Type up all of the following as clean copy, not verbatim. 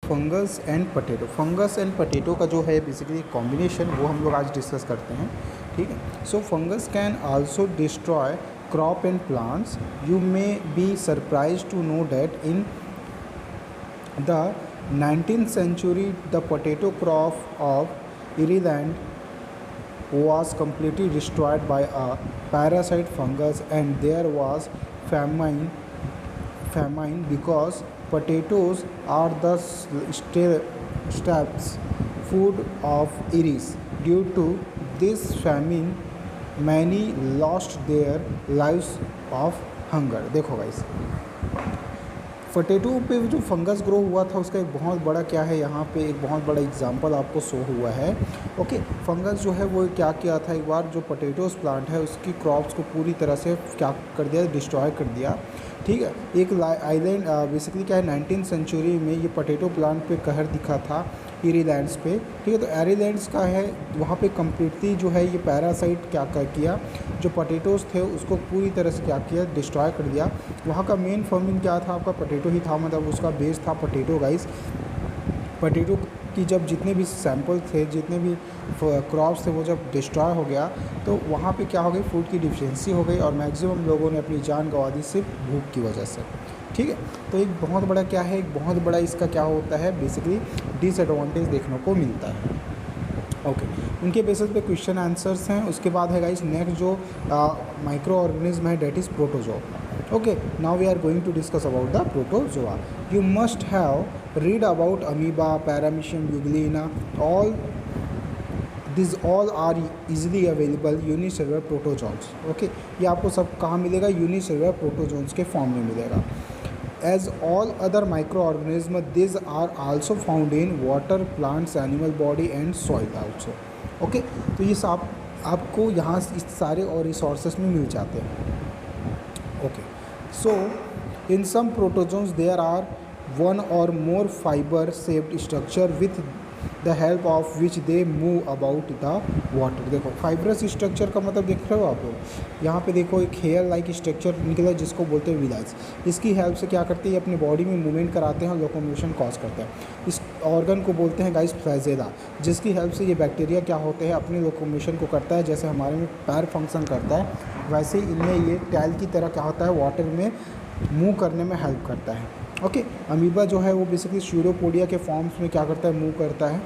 Fungus and potato. Fungus and potato का जो है बेसिकली कॉम्बिनेशन वो हम लोग आज डिस्कस करते हैं, ठीक है। So fungus can also destroy crop and plants. You may be surprise to know that in the 19th century the potato crop of Ireland was completely destroyed by a parasite fungus, and there was famine because potatoes are the staple food of Irish. Due to this famine, many lost their lives of hunger। देखो guys, potato पे जो fungus grow हुआ था उसका एक बहुत बड़ा क्या है, यहाँ पे एक बहुत बड़ा एग्जांपल आपको शो हुआ है। ओके, फंगस जो है वो क्या किया था, एक बार जो पोटैटोस प्लांट है उसकी क्रॉप्स को पूरी तरह से क्या कर दिया, डिस्ट्रॉय कर दिया, ठीक है। एक आइलैंड बेसिकली क्या है, 19th सेंचुरी में ये पोटैटो प्लांट पे कहर दिखा था इरीलैंड्स पे, ठीक है। तो एरीलैंड्स का है वहाँ पे कम्प्लीटली जो है ये पैरासाइट क्या किया, जो पोटैटोस थे उसको पूरी तरह से क्या किया, डिस्ट्रॉय कर दिया। वहाँ का मेन फार्मिंग क्या था, आपका पोटैटो ही था, मतलब उसका बेस था पोटैटो गाइस। पोटैटो की जब जितने भी सैंपल थे, जितने भी क्रॉप्स थे, वो जब डिस्ट्रॉय हो गया तो वहाँ पे क्या हो गई, फूड की डिफिशिएंसी हो गई और मैक्सिमम लोगों ने अपनी जान गंवा दी सिर्फ भूख की वजह से, ठीक है। तो एक बहुत बड़ा क्या है, एक बहुत बड़ा इसका क्या होता है, बेसिकली डिसएडवांटेज देखने को मिलता है। ओके, उनके बेसिस पे क्वेश्चन आंसर्स हैं। उसके बाद है गाइस नेक्स्ट जो माइक्रो ऑर्गेनिज्म है, that is protozoa. Okay, now we are going to discuss about the protozoa. You must have read about amoeba, paramecium, euglena, all this all are easily available unicellular protozoans. Okay, ये आपको सब कहाँ मिलेगा, unicellular protozoans के form में मिलेगा। As all other microorganisms, these are also found in water, plants, animal body and soil also। Okay, तो ये सब आपको यहाँ इस सारे और रिसोर्सेस में मिल जाते हैं। Okay, so in some protozoans there are one or more fiber shaped structure with the help of which they move about the water। देखो फाइब्रस स्ट्रक्चर का मतलब देख रहे हो आप लोग, यहाँ पे देखो एक हेयर लाइक स्ट्रक्चर निकला जिसको बोलते हैं विलाइस। इसकी हेल्प से क्या करते हैं, अपनी बॉडी में मूवमेंट कराते हैं और लोकोमोशन कॉज करते हैं। इस ऑर्गन को बोलते हैं गाइस फ्लैजेला, जिसकी हेल्प से ये बैक्टीरिया क्या होते हैं, अपने लोकोमोशन को करता है। जैसे हमारे में पैर फंक्शन करता है वैसे ही इनमें ये टैल की तरह क्या होता है, वाटर में मूव करने में हेल्प करता है। ओके, अमीबा जो है वो बेसिकली स्यूडोपोडिया के फॉर्म्स में क्या करता है, मूव करता है।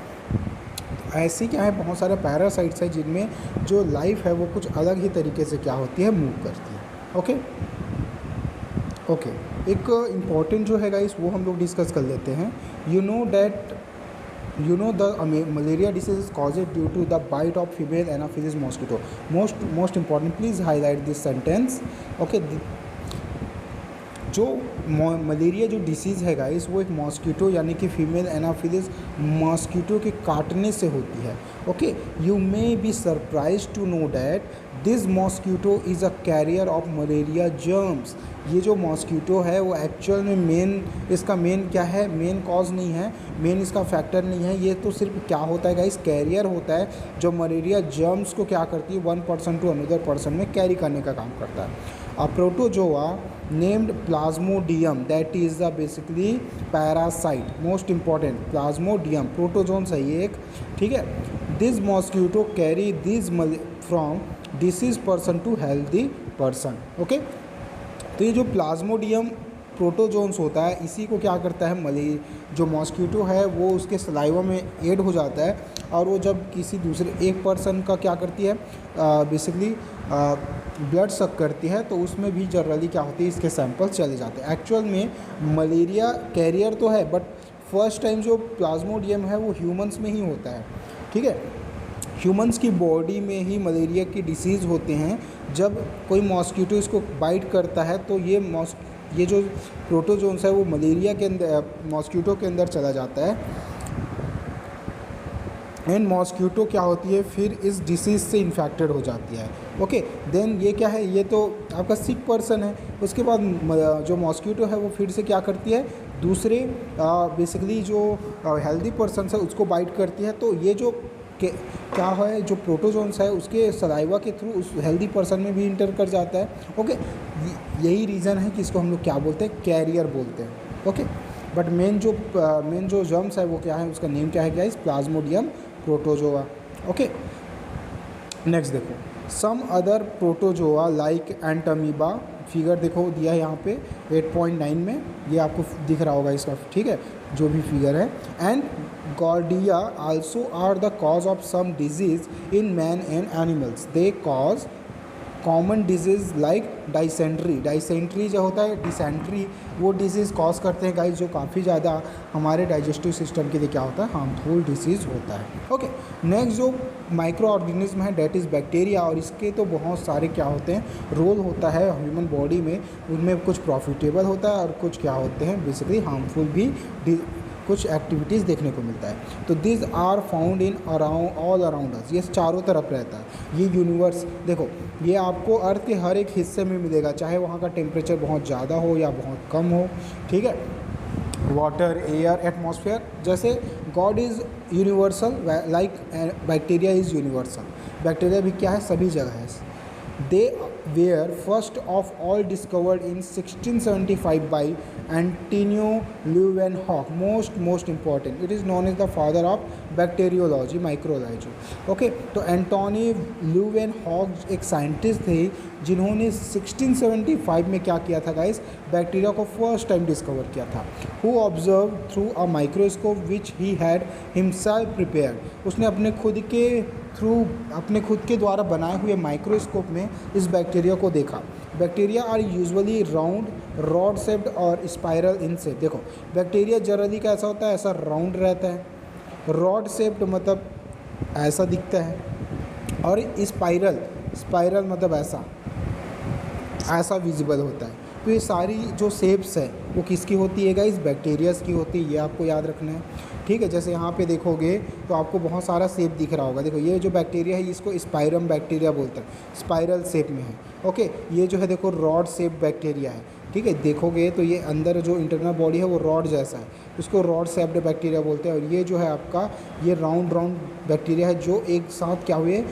ऐसे क्या है, बहुत सारे पैरासाइट्स हैं जिनमें जो लाइफ है वो कुछ अलग ही तरीके से क्या होती है, मूव करती है। ओके ओके, एक इम्पॉर्टेंट जो है गाइस वो हम लोग डिस्कस कर लेते हैं। You know the malaria disease is caused due to the bite of female anopheles mosquito. Most important, please highlight this sentence. Okay, जो मलेरिया जो डिसीज़ है गाइस वो एक मॉस्किटो यानी कि फीमेल एनाफिलिस मॉस्किटो के काटने से होती है। Okay, you may be surprise to know that this mosquito is a carrier of malaria germs. ये जो मॉस्किटो है वो एक्चुअल में इसका मेन क्या है, मेन कॉज नहीं है, मेन इसका फैक्टर नहीं है। ये तो सिर्फ क्या होता है गाइस, कैरियर होता है जो मलेरिया जर्म्स को क्या करती है, one person to another person में कैरी करने का काम करता है। A protozoa named Plasmodium, that is the basically parasite, most important Plasmodium protozoans है ये एक, ठीक है। This mosquito carry this from diseased person to healthy person। Okay, तो ये जो प्लाज्मोडियम प्रोटोजोन्स होता है इसी को क्या करता है, जो मॉस्किटो है वो उसके सलाइवा में ऐड हो जाता है और वो जब किसी दूसरे एक पर्सन का क्या करती है, बेसिकली ब्लड सक करती है, तो उसमें भी जनरली क्या होती है, इसके सैंपल चले जाते हैं। एक्चुअल में मलेरिया कैरियर तो है बट फर्स्ट टाइम जो प्लाज्मोडियम है वो ह्यूमंस में ही होता है, ठीक है। ह्यूमंस की बॉडी में ही मलेरिया की डिसीज़ होते हैं। जब कोई मॉस्किटो इसको बाइट करता है तो ये जो प्रोटोजोन्स है वो मलेरिया के अंदर, मॉस्किटो के अंदर चला जाता है एंड मॉस्किटो क्या होती है, फिर इस डिसीज़ से इन्फेक्टेड हो जाती है। ओके, देन ये क्या है, ये तो आपका सिक पर्सन है। उसके बाद जो मॉस्किटो है वो फिर से क्या करती है, दूसरे बेसिकली जो हेल्दी पर्सन है उसको बाइट करती है। तो ये जो क्या है, जो प्रोटोजोन्स है उसके सलाइवा के थ्रू उस हेल्दी पर्सन में भी इंटर कर जाता है। ओके, यही रीज़न है कि इसको हम लोग क्या बोलते हैं, कैरियर बोलते हैं। ओके, बट मेन जो जर्म्स है वो क्या है, उसका नेम क्या है guys, plasmodium protozoa. Okay, next देखो some other protozoa like entamoeba, figure देखो दिया है यहाँ पे 8.9 में, ये आपको दिख रहा होगा इसका, ठीक है, जो भी फिगर है। And giardia also are the cause of some disease in man and animals, they cause common disease like dysentery जो होता है, डिसेंट्री, वो डिजीज़ कॉज करते हैं गाइस, जो काफ़ी ज़्यादा हमारे डाइजेस्टिव सिस्टम के लिए क्या होता है, हार्मफुल डिसीज़ होता है। ओके, नेक्स्ट जो माइक्रो ऑर्गेनिज्म है डेट इज़ बैक्टीरिया, और इसके तो बहुत सारे क्या होते हैं, रोल होता है ह्यूमन बॉडी में, उनमें कुछ प्रॉफिटेबल होता है और कुछ क्या होते हैं बेसिकली हार्मफुल भी कुछ एक्टिविटीज़ देखने को मिलता है। तो this are found in around all around us, ये चारों तरफ रहता है। ये यूनिवर्स देखो, ये आपको अर्थ के हर एक हिस्से में मिलेगा, चाहे वहाँ का टेम्परेचर बहुत ज़्यादा हो या बहुत कम हो, ठीक है, वाटर, एयर, एटमॉस्फेयर। जैसे God is universal, like bacteria is universal, bacteria भी क्या है, सभी जगह है। They were first of all discovered in 1675 by Antonio Leeuwenhoek. Most important. It is known as the father of bacteriology, microbiology. Okay, तो Antony Leeuwenhoek एक scientist थे जिन्होंने 1675 में क्या किया था गाइस, बैक्टीरिया को फर्स्ट टाइम डिस्कवर किया था। Who observed through a microscope which he had himself prepared. उसने अपने खुद के द्वारा बनाए हुए माइक्रोस्कोप में इस बैक्टीरिया को देखा। Bacteria are usually round, rod shaped और स्पाइरल इन शेप। देखो बैक्टीरिया जनरली कैसा होता है, ऐसा राउंड रहता है, रॉड शेप्ड मतलब ऐसा दिखता है, और स्पाइरल मतलब ऐसा विजिबल होता है। तो ये सारी जो शेप्स है वो किसकी होती है गाइस, बैक्टीरियाज की होती है, ये आपको याद रखना है, ठीक है। जैसे यहाँ पे देखोगे तो आपको बहुत सारा शेप दिख रहा होगा। देखो ये जो बैक्टीरिया है इसको स्पाइरम बैक्टीरिया बोलते हैं, स्पाइरल शेप में है। ओके, ये जो है देखो रॉड शेप बैक्टीरिया है, ठीक है। देखोगे तो ये अंदर जो इंटरनल बॉडी है वो रॉड जैसा है, उसको रॉड शेप्ड बैक्टीरिया बोलते हैं। और ये जो है आपका ये राउंड बैक्टीरिया है जो एक साथ क्या हुए,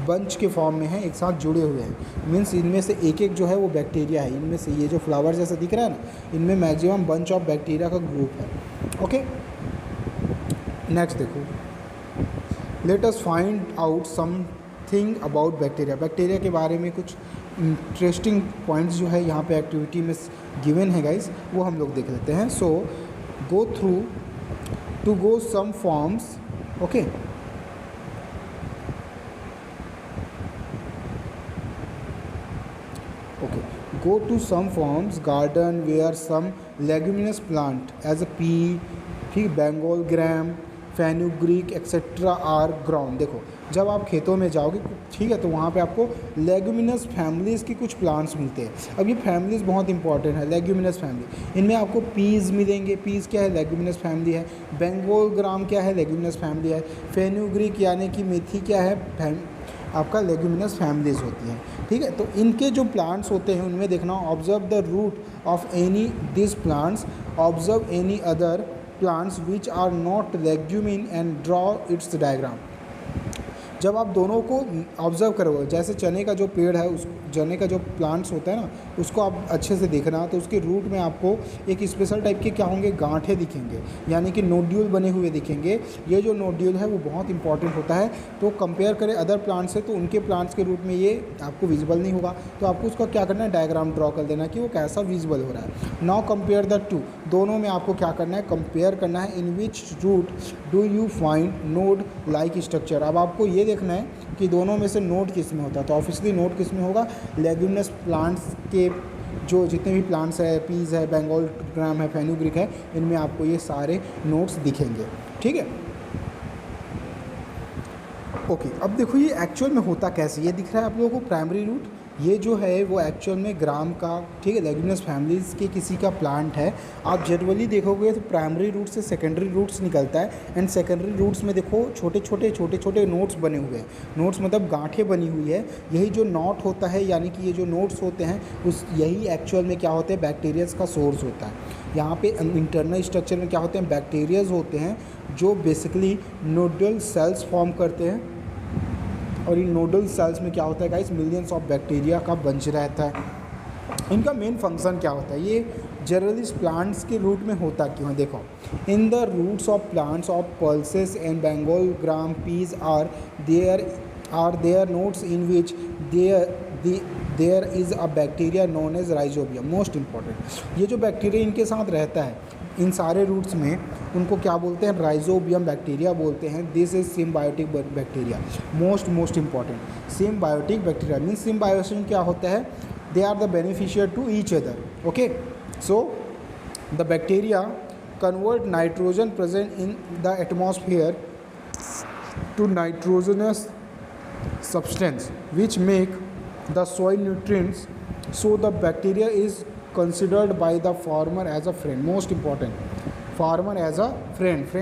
बंच के फॉर्म में है, एक साथ जुड़े हुए हैं। मीन्स इनमें से एक जो है वो बैक्टीरिया है, इनमें से ये जो फ्लावर जैसा दिख रहा है ना, इनमें मैक्सिमम बंच ऑफ बैक्टीरिया का ग्रुप है। ओके, नेक्स्ट देखो, let us find out something about bacteria. Bacteria के बारे में कुछ इंटरेस्टिंग पॉइंट्स जो है यहाँ पे एक्टिविटी में गिवन है गाइस, वो हम लोग देख लेते हैं। So go through to go some forms. Okay, go to some farms garden where some leguminous plant as a pea, ठीक, bengal gram, fenugreek etcetera are grown। देखो जब आप खेतों में जाओगे, ठीक है, तो वहाँ पे आपको लेग्यूमिनस फैमिलीज़ की कुछ प्लांट्स मिलते हैं। अब ये फैमिलीज़ बहुत इंपॉर्टेंट है, लेग्यूमिनस फैमिली, इनमें आपको पीज़ मिलेंगे, पीज़ क्या है, लेग्यूमिनस फैमिली है। बेंगोल ग्राम क्या है, लेग्यूमिनस फैमिली है। फेनुग्रीक यानी कि मेथी क्या है, आपका लेग्यूमिनस फैमिलीज़ होती हैं, ठीक है। तो इनके जो प्लांट्स होते हैं उनमें देखना, observe the root of any this plants, observe any other plants which are not leguminous and draw its diagram. जब आप दोनों को ऑब्जर्व करोगे, जैसे चने का जो पेड़ है, उस चने का जो प्लांट्स होता है ना, उसको आप अच्छे से देखना, तो उसके रूट में आपको एक स्पेशल टाइप के क्या होंगे, गांठें दिखेंगे, यानी कि नोड्यूल बने हुए दिखेंगे। ये जो नोड्यूल है वो बहुत इंपॉर्टेंट होता है। तो कंपेयर करें अदर प्लांट्स से, तो उनके प्लांट्स के रूट में ये आपको विजिबल नहीं होगा, तो आपको उसका क्या करना है, डायग्राम ड्रॉ कर देना कि वो कैसा विजिबल हो रहा है। नाउ कंपेयर द टू, दोनों में आपको क्या करना है, कंपेयर करना है। In which root do you find node like structure. अब आपको ये देखना है कि दोनों में से नोड किस में होता है, तो ऑब्वियसली नोड किस में होगा, लेग्यूमिनस प्लांट्स के जो जितने भी प्लांट्स है, पीज़ है, बेंगोल ग्राम है, फेनुग्रीक है, इनमें आपको ये सारे नोड्स दिखेंगे, ठीक है। ओके, अब देखो ये एक्चुअल में होता कैसे, ये दिख रहा है आप लोगों को प्राइमरी रूट, ये जो है वो एक्चुअल में ग्राम का, ठीक है, लेग्यूमिनस फैमिलीज़ के किसी का प्लांट है। आप जनरली देखोगे तो प्राइमरी रूट से सेकेंडरी रूट्स निकलता है, एंड सेकेंडरी रूट्स में देखो छोटे छोटे नोट्स बने हुए हैं। नोट्स मतलब गांठें बनी हुई है। यही जो नॉट होता है, यानी कि ये जो नोट्स होते हैं, यही एक्चुअल में क्या होते हैं, बैक्टीरियाज का सोर्स होता है। यहाँ पे इंटरनल स्ट्रक्चर में क्या होते हैं, बैक्टीरियाज होते हैं जो बेसिकली नोडल सेल्स फॉर्म करते हैं। और इन नोडल सेल्स में क्या होता है गाइस, मिलियंस ऑफ बैक्टीरिया का बंच रहता है। इनका मेन फंक्शन क्या होता है, ये जनरली इस प्लांट्स के रूट में होता क्यों है, देखो in the roots of plants of pulses and Bengal gram peas are their notes in which there is a bacteria known as rhizobium. Most important, ये जो बैक्टीरिया इनके साथ रहता है इन सारे रूट्स में, उनको क्या बोलते हैं, राइजोबियम बैक्टीरिया बोलते हैं। This is symbiotic bacteria. Most important, symbiotic bacteria means symbiosis क्या होता है, they are the beneficiary to each other. Okay, so the bacteria convert nitrogen present in the atmosphere to nitrogenous substance which make the soil nutrients, so the bacteria is considered by the farmer as a friend. Most important, farmer as a friend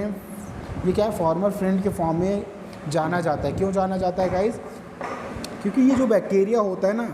ये क्या है, farmer friend के form में जाना जाता है। क्यों जाना जाता है गाइस, क्योंकि ये जो बैक्टीरिया होता है ना,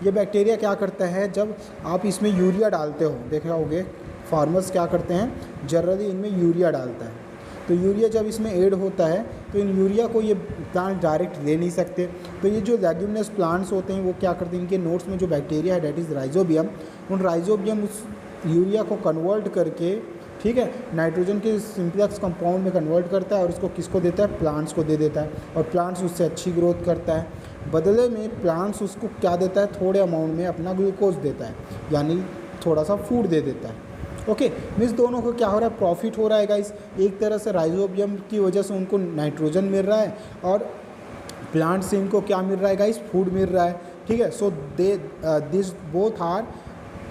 ये बैक्टीरिया क्या करता है, जब आप इसमें यूरिया डालते हो, देखा होगे फार्मर्स क्या करते हैं, जनरली इनमें यूरिया डालता है। तो यूरिया जब इसमें ऐड होता है तो इन यूरिया को ये प्लांट डायरेक्ट ले नहीं सकते। तो ये जो लेग्यूमिनस प्लांट्स होते हैं वो क्या करते हैं, इनके नोट्स में जो बैक्टीरिया है डेट इज़ राइजोबियम, उन राइजोबियम उस यूरिया को कन्वर्ट करके, ठीक है, नाइट्रोजन के सिंप्लेक्स कंपाउंड में कन्वर्ट करता है और उसको किसको देता है, प्लांट्स को दे देता है, और प्लांट्स उससे अच्छी ग्रोथ करता है। बदले में प्लांट्स उसको क्या देता है, थोड़े अमाउंट में अपना ग्लूकोज देता है, यानी थोड़ा सा फूड दे देता है। ओके, मीन्स दोनों को क्या हो रहा है, प्रॉफिट हो रहा है गाइस। एक तरह से राइजोबियम की वजह से उनको नाइट्रोजन मिल रहा है और प्लांट से इनको क्या मिल रहा है गाइस, फूड मिल रहा है। ठीक है, so they this both are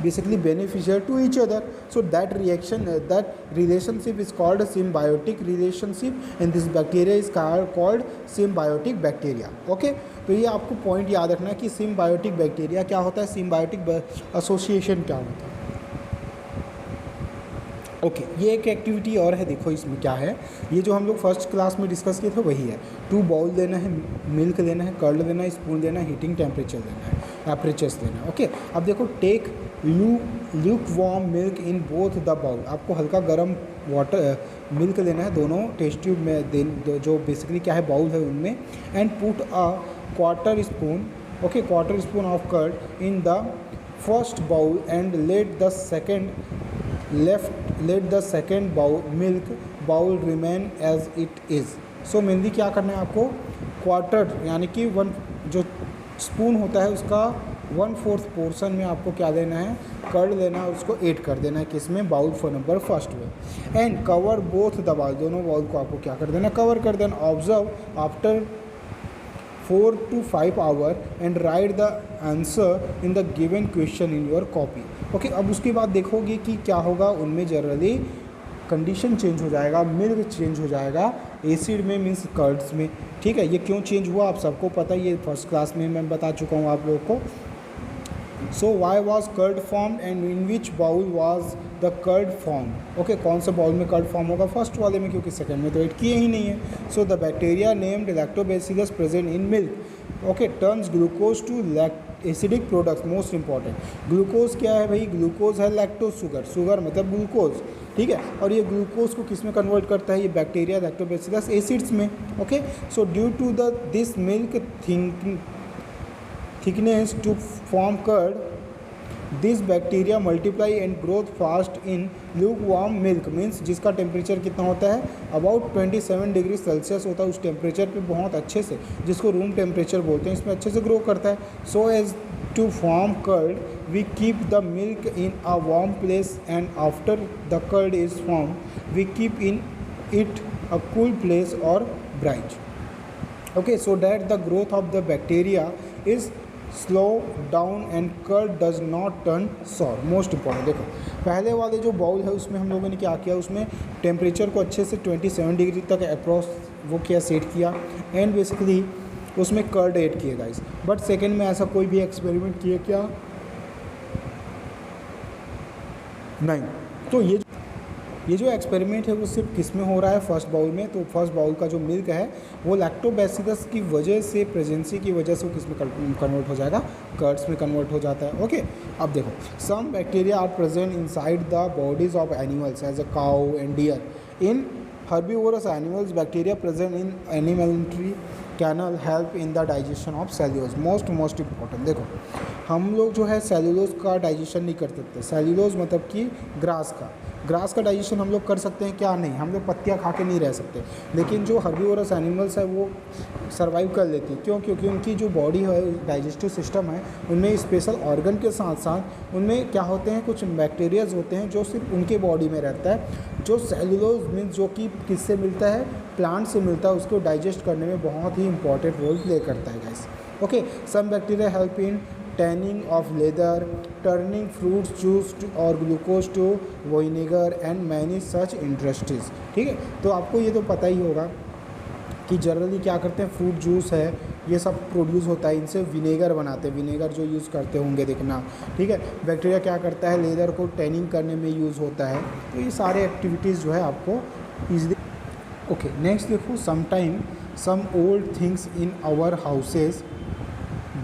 basically beneficial to each other, so that relationship is called a symbiotic relationship and this bacteria is called symbiotic bacteria. Okay, तो ये आपको पॉइंट याद रखना है कि symbiotic bacteria क्या होता है, symbiotic association क्या होता है। ओके, ये एक एक्टिविटी और है, देखो इसमें क्या है, ये जो हम लोग फर्स्ट क्लास में डिस्कस किए थे वही है। 2 बाउल लेना है, मिल्क लेना है, कर्ड लेना है, स्पून लेना है, हीटिंग टेम्परेचर लेना है, टेम्परेचर्स लेना है। ओके, अब देखो take lukewarm milk in both the bowl, आपको हल्का गर्म वाटर मिल्क लेना है दोनों टेस्ट ट्यूब में, जो बेसिकली क्या है बाउल है उनमें, and put a quarter spoon of curd in the first bowl and let the second milk bowl remain as it is. So mainly क्या करना है आपको, क्वार्टर यानी कि 1 जो स्पून होता है उसका 1/4 पोर्शन में आपको क्या लेना है, कर्ड लेना है, उसको ऐड कर देना है किसमें, बाउल फॉर नंबर फर्स्ट में, and cover both the bowl, दोनों बाउल को आपको क्या कर देना, कवर कर देना। Observe after 4 to 5 hours and write the answer in the given question in your copy. Okay, अब उसके बाद देखोगे कि क्या होगा, उनमें जनरली कंडीशन चेंज हो जाएगा, मिल्क चेंज हो जाएगा एसिड में, मीन्स कर्ड्स में। ठीक है, ये क्यों चेंज हुआ आप सबको पता है, ये फर्स्ट क्लास में मैं बता चुका हूँ आप लोगों को। So why was curd form and in which bowl was the curd form. Okay, कौन सा बाउल में कर्ड फॉर्म होगा, फर्स्ट वाले में, क्योंकि सेकंड में तो ऐड किए ही नहीं है। So the bacteria named lactobacillus present in milk okay turns glucose to acidic products. Most important, glucose क्या है भाई, ग्लूकोज है लैक्टोज शुगर मतलब ग्लूकोज, ठीक है, और ये ग्लूकोज को किस में कन्वर्ट करता है, ये बैक्टीरिया लैक्टोबैसिलस एसिड्स में। Okay, so due to this milk thickness to form curd, this bacteria multiply and growth fast in lukewarm milk, means जिसका टेम्परेचर कितना होता है, अबाउट 27 डिग्री सेल्सियस होता है, उस टेम्परेचर पे बहुत अच्छे से, जिसको रूम टेम्परेचर बोलते हैं, इसमें अच्छे से ग्रो करता है। So as to form curd we keep the milk in a warm place and after the curd is form we keep in it a cool place और bright. Okay, so that the growth of the bacteria is slow down and curd does not turn sour. Most important, देखो पहले वाले जो bowl है उसमें हम लोगों ने क्या किया, उसमें टेम्परेचर को अच्छे से 27 डिग्री तक अप्रॉक्स वो किया, सेट किया, एंड बेसिकली उसमें कर्ड ऐड किए गाइस। बट सेकेंड में ऐसा कोई भी एक्सपेरिमेंट किया क्या, नहीं। तो ये जो एक्सपेरिमेंट है वो सिर्फ किस में हो रहा है, फर्स्ट बाउल में। तो फर्स्ट बाउल का जो मिल्क है वो लैक्टोबैसिलस की वजह से, प्रेजेंसी की वजह से वो किस में कन्वर्ट हो जाएगा, कर्ड्स में कन्वर्ट हो जाता है। ओके, अब देखो some bacteria are present inside the bodies of animals as a cow and deer. In herbivorous animals bacteria present in animal canal help in the digestion of cellulose. Most important, देखो हम लोग जो है cellulose का digestion नहीं कर सकते। Cellulose मतलब कि ग्रास का डाइजेशन हम लोग कर सकते हैं क्या? नहीं, हम लोग पत्तियाँ खा के नहीं रह सकते। लेकिन जो हर्बीवोरस एनिमल्स है वो सर्वाइव कर लेती है। क्यों? क्योंकि उनकी जो बॉडी है, डाइजेस्टिव सिस्टम है, उनमें स्पेशल ऑर्गन के साथ साथ उनमें क्या होते हैं, कुछ बैक्टीरियाज होते हैं जो सिर्फ उनके बॉडी में रहता है। जो सेल्यूलोज मीन्स जो कि किससे मिलता है? प्लांट से मिलता है। उसको डाइजेस्ट करने में बहुत ही इंपॉर्टेंट रोल प्ले करता है guys. Okay, some bacteria help in tanning of leather, turning fruits juice और glucose to vinegar and many such industries. ठीक है, तो आपको ये तो पता ही होगा कि जनरली क्या करते हैं, फ्रूट जूस है ये सब प्रोड्यूस होता है, इनसे विनेगर बनाते हैं। विनेगर जो यूज़ करते होंगे देखना, ठीक है। बैक्टीरिया क्या करता है, लेदर को टैनिंग करने में यूज़ होता है। तो ये सारे एक्टिविटीज़ जो है आपको ईजिली। ओके, नेक्स्ट देखो, sometime some old things in our houses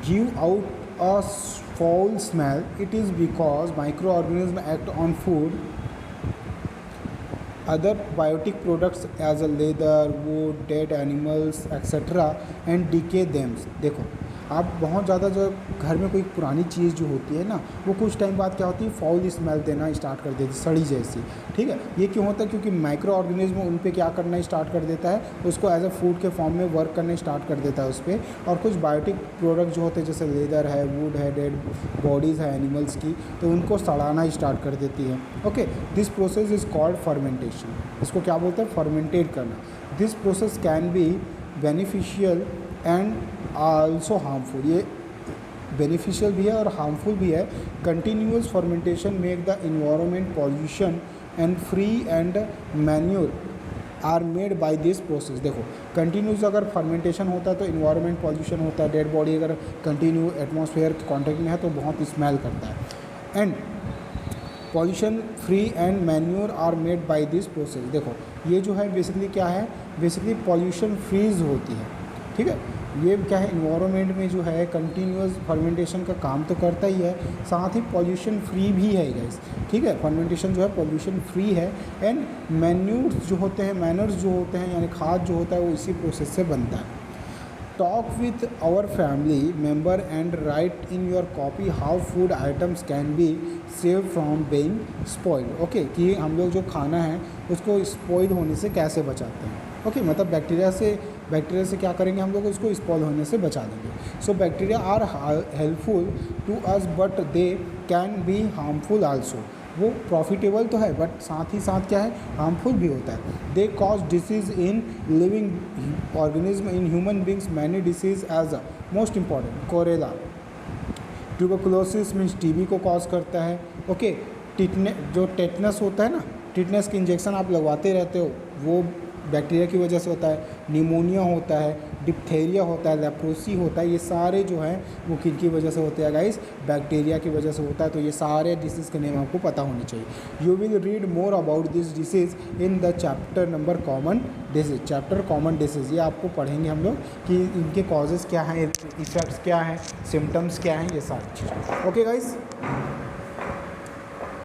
give out a foul smell. It is because microorganisms act on food, other biotic products as a leather, wood, dead animals, etc. and decay them. देखो आप बहुत ज़्यादा जो घर में कोई पुरानी चीज़ जो होती है ना, वो कुछ टाइम बाद क्या होती है, फाउल स्मेल देना स्टार्ट कर देती है, सड़ी जैसी। ठीक है, ये क्यों होता है? क्योंकि माइक्रो ऑर्गेनिज्म उन पे क्या करना स्टार्ट कर देता है, उसको एज अ फूड के फॉर्म में वर्क करना स्टार्ट कर देता है उस पर। और कुछ बायोटिक प्रोडक्ट जो होते हैं जैसे लेदर है, वुड है, डेड बॉडीज़ है एनिमल्स की, तो उनको सड़ाना स्टार्ट कर देती है। Okay, this process is called fermentation. इसको क्या बोलते हैं? फर्मेंटेट करना। This process can be beneficial and also harmful. ये बेनिफिशियल भी है और हार्मफुल भी है। Continuous fermentation make the environment pollution and free and manure are made by this process. देखो कंटिन्यूस अगर फर्मेंटेशन होता है तो इन्वायरमेंट पॉल्यूशन होता है। डेड बॉडी अगर कंटिन्यू एटमॉस्फेयर कॉन्टेक्ट में है तो बहुत स्मेल करता है। And pollution free and manure are made by this process. देखो ये जो है बेसिकली क्या है, बेसिकली पॉल्यूशन फ्रीज होती है। ठीक है, ये क्या है, इन्वायरमेंट में जो है कंटिन्यूअस फर्मेंटेशन का काम तो करता ही है, साथ ही पॉल्यूशन फ्री भी है गाइस। ठीक है, फर्मेंटेशन जो है पॉल्यूशन फ्री है। एंड मैन्यूर्स जो होते हैं, मैनर्स जो होते हैं यानी खाद जो होता है वो इसी प्रोसेस से बनता है। Talk with our family member and write in your copy how food items can be save from being spoiled. Okay, कि हम लोग जो खाना है उसको स्पॉइल होने से कैसे बचाते हैं। ओके, मतलब बैक्टीरिया से क्या करेंगे हम लोग, उसको स्पॉइल होने से बचा देंगे। So bacteria are helpful to us but they can be harmful also. वो प्रॉफिटेबल तो है बट साथ ही साथ क्या है, हार्मफुल भी होता है। They cause disease in living organism, in human beings many disease as a most important cholera. Tuberculosis means TB को कॉज करता है। ओके, जो टेटनस होता है ना, टेटनस की इंजेक्शन आप लगवाते रहते हो वो बैक्टीरिया की वजह से होता है। निमोनिया होता है, डिप्थेरिया होता है, लेप्रोसी होता है, ये सारे जो हैं वो किनकी वजह से होते हैं गाइस, बैक्टीरिया की वजह से होता है। तो ये सारे डिसीज़ के नेम आपको पता होने चाहिए। You will read more about this disease in the chapter number common disease. Chapter common disease ये आपको पढ़ेंगे हम लोग कि इनके कॉजेज़ क्या हैं, इफेक्ट्स क्या हैं, सिम्टम्स क्या हैं, ये सारी चीज़ें। Okay guys.